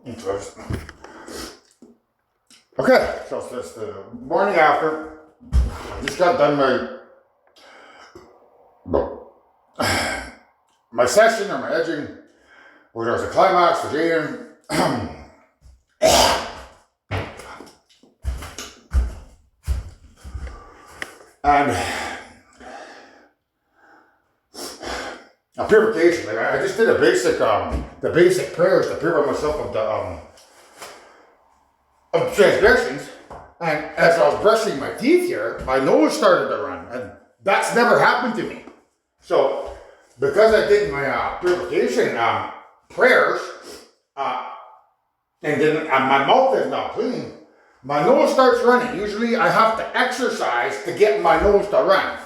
Interesting. Okay, so it's the morning after. I just got done my session or my edging, where there was a climax for Jaden. And a purification. Like I just did a basic, the basic prayers to purify myself of transgressions. And as I was brushing my teeth here, my nose started to run, and that's never happened to me. So, because I did my purification prayers, and then my mouth is now clean, my nose starts running. Usually, I have to exercise to get my nose to run.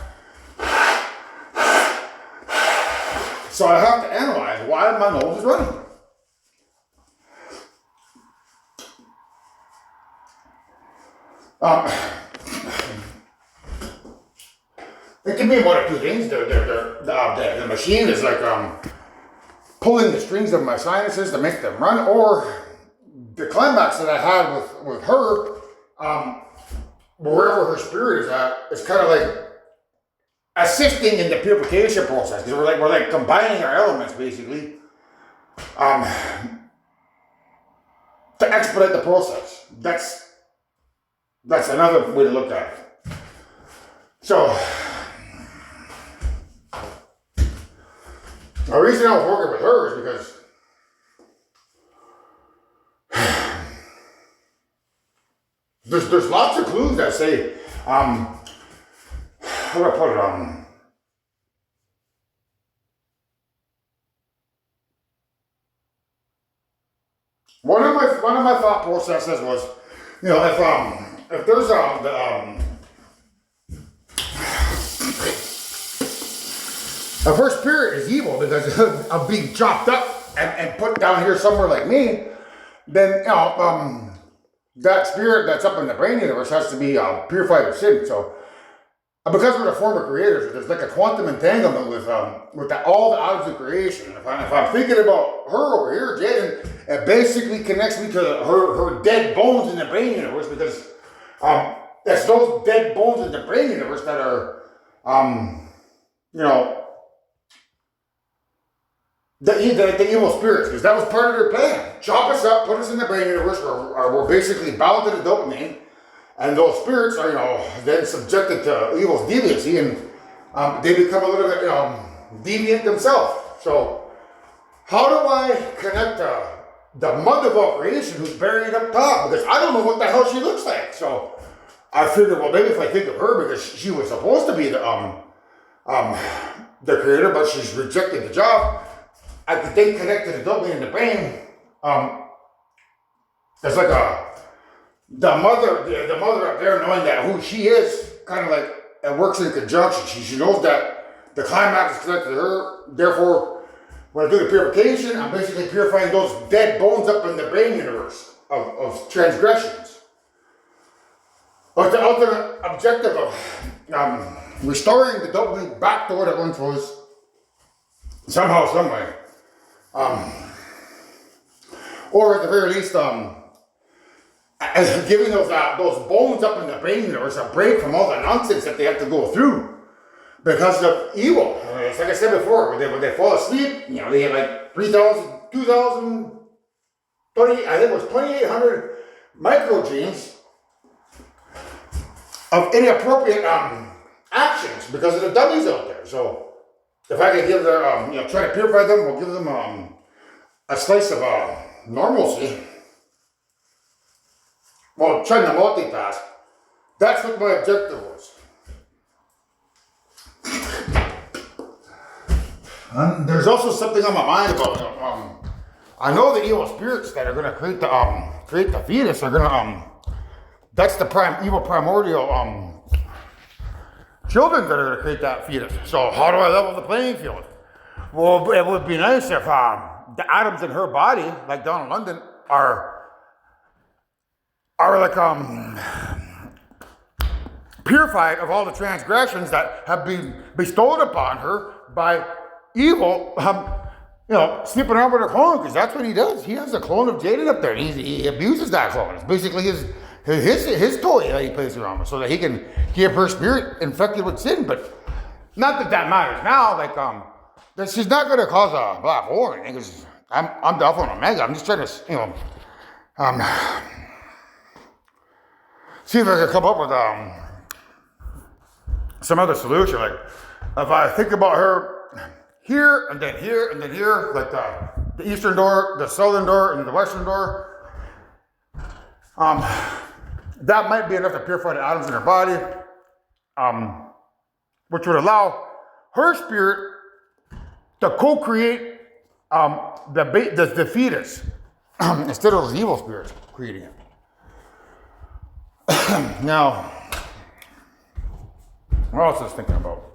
So I have to analyze why my nose is running. It can be one of two things. The machine is like pulling the strings of my sinuses to make them run, or the climax that I had with her, wherever her spirit is at, is kind of like assisting in the purification process, because we're like combining our elements basically to expedite the process. That's another way to look at it. So the reason I was working with her is because there's lots of clues that say how do I put it one of my thought processes was, you know, if there's if her spirit is evil because of being chopped up and put down here somewhere like me, then, you know, that spirit that's up in the brain universe has to be purified of sin. So, because we're the former creators, there's like a quantum entanglement with all the atoms of creation. If I'm thinking about her over here, Jaden, it basically connects me to her dead bones in the brain universe, because it's those dead bones in the brain universe that are, you know, the evil spirits, because that was part of their plan. Chop us up, put us in the brain universe, or we're basically bound to the dopamine, and those spirits are, you know, then subjected to evil's deviancy, and they become a little bit deviant themselves. So, how do I connect the mother of all creation who's buried up top? Because I don't know what the hell she looks like. So, I figured, well, maybe if I think of her, because she was supposed to be the creator, but she's rejected the job, I could then connect to the dopamine in the brain. It's like the mother up there, knowing that who she is, kind of like it works in conjunction. She knows that the climax is connected to her. Therefore, when I do the purification, I'm basically purifying those dead bones up in the brain universe of transgressions. But the ultimate objective of restoring the dopamine back to what it once was, somehow, some way. Or at the very least, giving those bones up in the brain universe a break from all the nonsense that they have to go through because of evil. It's like I said before, when they fall asleep, you know, they have like 3,000, 2,000, I think it was 2,800 microgenes of inappropriate actions because of the dummies out there. So if I could give them, you know, try to purify them, we'll give them a slice of normalcy. Well, trying to multitask. That's what my objective was. And there's also something on my mind about I know the evil spirits that are going to create the fetus are going to that's the evil primordial children that are going to create that fetus. So how do I level the playing field? Well, it would be nice if the atoms in her body, like down in London, are like purified of all the transgressions that have been bestowed upon her by evil sleeping around with a clone, because that's what he does. He has a clone of Jaden up there, and he abuses that clone. It's basically his toy that he plays around with, so that he can keep her spirit infected with sin. But not that matters now. Like, she's not going to cause a black hole or anything, because I'm Alpha and Omega. I'm just trying to, see if I can come up with some other solution. Like, if I think about her here, and then here, and then here, like the eastern door, the southern door, and the western door, that might be enough to purify the atoms in her body, which would allow her spirit to co-create the fetus instead of those evil spirits creating it. Now, what else is thinking about?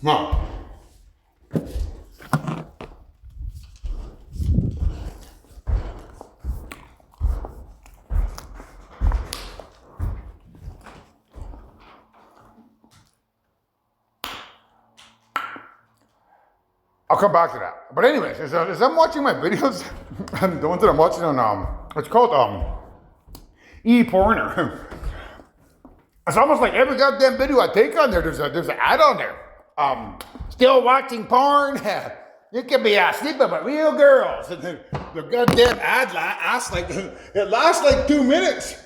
No. I'll come back to that. But anyways, as I'm watching my videos, the ones that I'm watching on, it's called e-porner. It's almost like every goddamn video I take on there, there's an ad on there. Still watching porn? You can be sleeping with real girls. And the goddamn ad lasts like 2 minutes.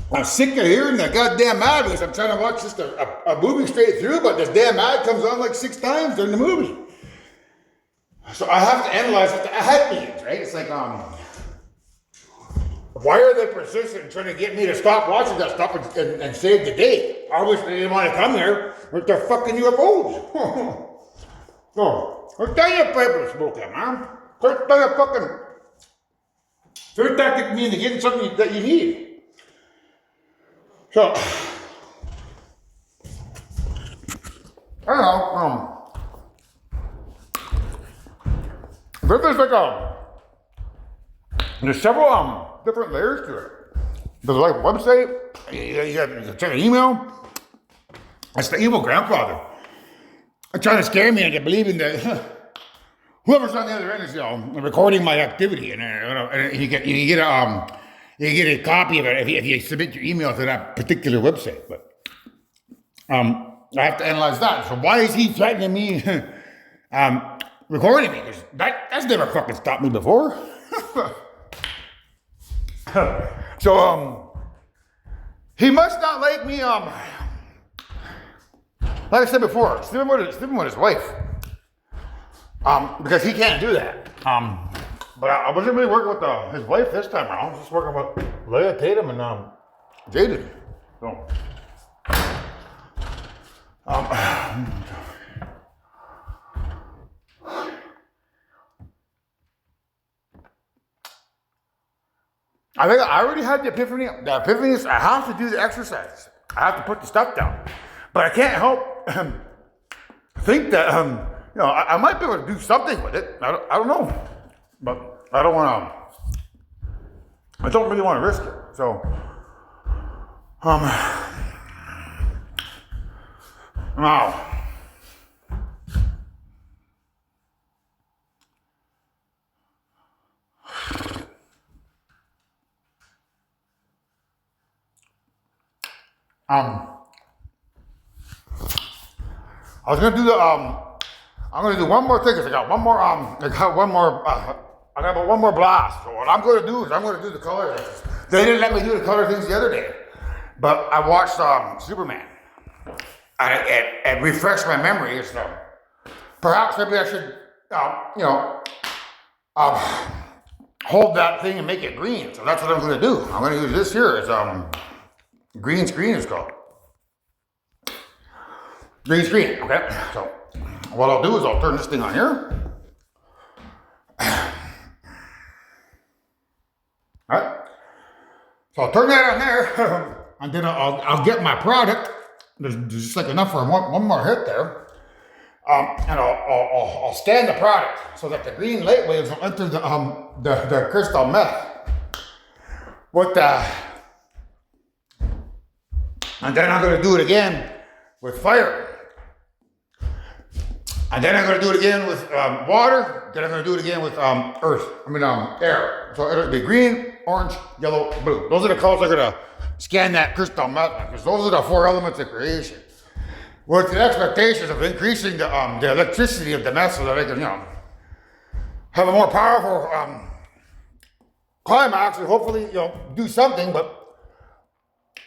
I'm sick of hearing that goddamn ad because I'm trying to watch just a movie straight through, but this damn ad comes on like 6 times during the movie. So I have to analyze what the ad means, right? It's like, why are they persistent in trying to get me to stop watching that stuff and save the day? Obviously, they didn't want to come here with their fucking UFOs. So, I'll tell you a paper smoke, man. First tactic means to get something that you need. So, I don't know, but there's like there's several different layers to it. There's like a website, you check an email. That's the evil grandfather. Trying to scare me into believing that whoever's on the other end is recording my activity, and you get a copy of it if you submit your email to that particular website. But I have to analyze that. So why is he threatening me recording me? Because that's never fucking stopped me before. So he must not like me. Like I said before, sleeping with his wife. Because he can't do that. But I wasn't really working with his wife this time around. I was just working with Leah Tatum and Jaden. So, I think I already had the epiphany. The epiphany is I have to do the exercises. I have to put the stuff down. But I can't help think that I might be able to do something with it. I don't know, but I don't really want to risk it. So, now, I was gonna do I'm gonna do one more thing because I got about one more blast. So what I'm gonna do is I'm gonna do the color things. They didn't let me do the color things the other day, but I watched Superman, and it refreshed my memory. So perhaps maybe I should, hold that thing and make it green. So that's what I'm gonna do. I'm gonna use this here. It's green screen is called. Green screen, okay? So what I'll do is I'll turn this thing on here. Alright. So I'll turn that on there. and then I'll get my product. There's just like enough for one more hit there. And I'll scan the product so that the green light waves will enter the crystal meth. And then I'm going to do it again with fire. And then I'm going to do it again with water. Then I'm going to do it again with air. So it'll be green, orange, yellow, blue. Those are the colors I'm going to scan that crystal meth, because those are the 4 elements of creation. With the expectations of increasing the electricity of the meth so that I can, have a more powerful climax and hopefully, do something. But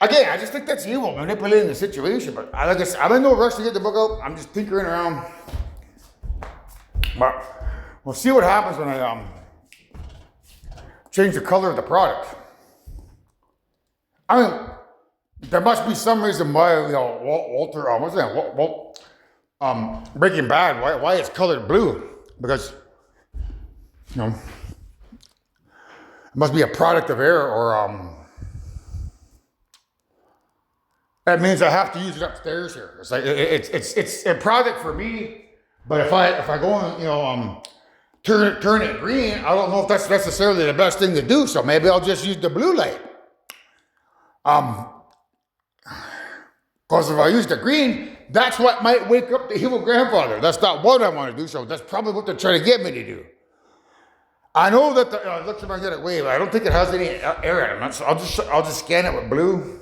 again, I just think that's evil, manipulating the situation. But I'm in no rush to get the book out. I'm just tinkering around. But we'll see what happens when I change the color of the product. I mean, there must be some reason why, Walter, what's that? Breaking Bad, why it's colored blue? Because, it must be a product of air, or that means I have to use it upstairs here. It's like it's a product for me, but if I go and turn it green, I don't know if that's necessarily the best thing to do. So maybe I'll just use the blue light. Because if I use the green, that's what might wake up the evil grandfather. That's not what I want to do. So that's probably what they're trying to get me to do. I know that the electromagnetic wave, I don't think it has any air in it. So I'll just scan it with blue.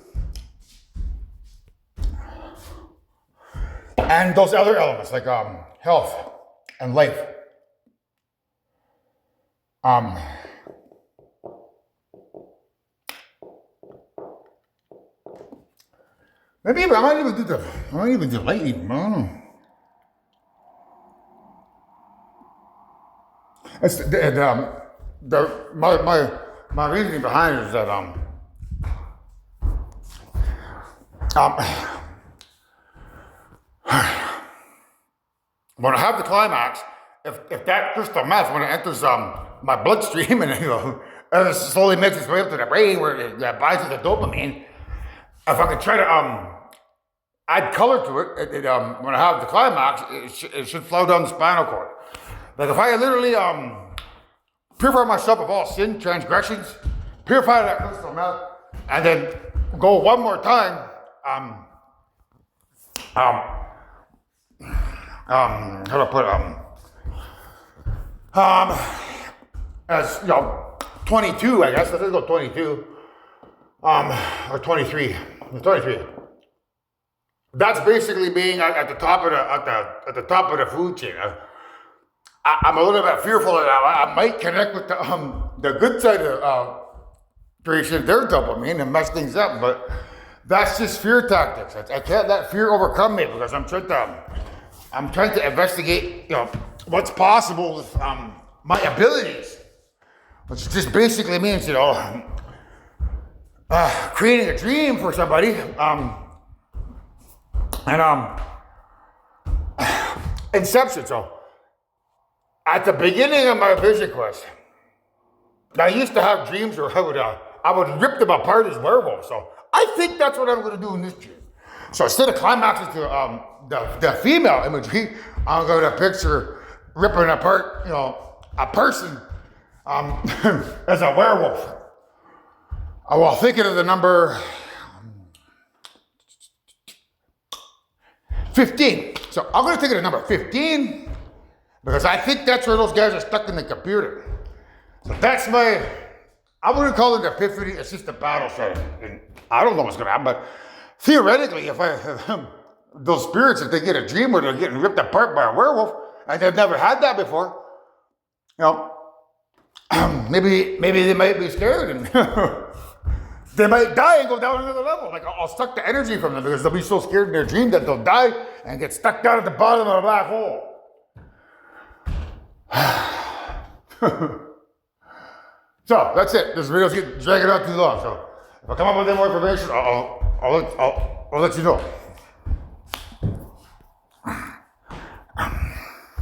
And those other elements like health and life. Maybe I might even do lightning. I don't know. It's my reasoning behind it is that when I have the climax, if that crystal meth, when it enters my bloodstream and it slowly makes its way up to the brain where it binds to the dopamine, if I could try to add color to it, when I have the climax, it should flow down the spinal cord. Like if I literally purify myself of all sin, transgressions, purify that crystal meth, and then go one more time, how do I put as 22, I guess. Let's go 22, or 23. 23. That's basically being at the top of the top of the food chain. I'm a little bit fearful that I might connect with the good side of creation, their dopamine, and mess things up. But that's just fear tactics. I can't let fear overcome me, because I'm trying to investigate, what's possible with my abilities, which just basically means, creating a dream for somebody, inception. So at the beginning of my vision quest, I used to have dreams where I would rip them apart as werewolves. So I think that's what I'm going to do in this dream. So instead of climaxing to the female imagery, I'm going to picture ripping apart, a person as a werewolf. While thinking of the number 15. So I'm going to think of the number 15 because I think that's where those guys are stuck in the computer. So that's I wouldn't call it an epiphany, it's just a battle setting. And I don't know what's going to happen, but theoretically, if those spirits, if they get a dream where they're getting ripped apart by a werewolf, and they've never had that before, maybe they might be scared and they might die and go down another level. Like I'll suck the energy from them because they'll be so scared in their dream that they'll die and get stuck down at the bottom of a black hole. So that's it. This video's dragging out too long. So if I come up with any more information, I'll let you know.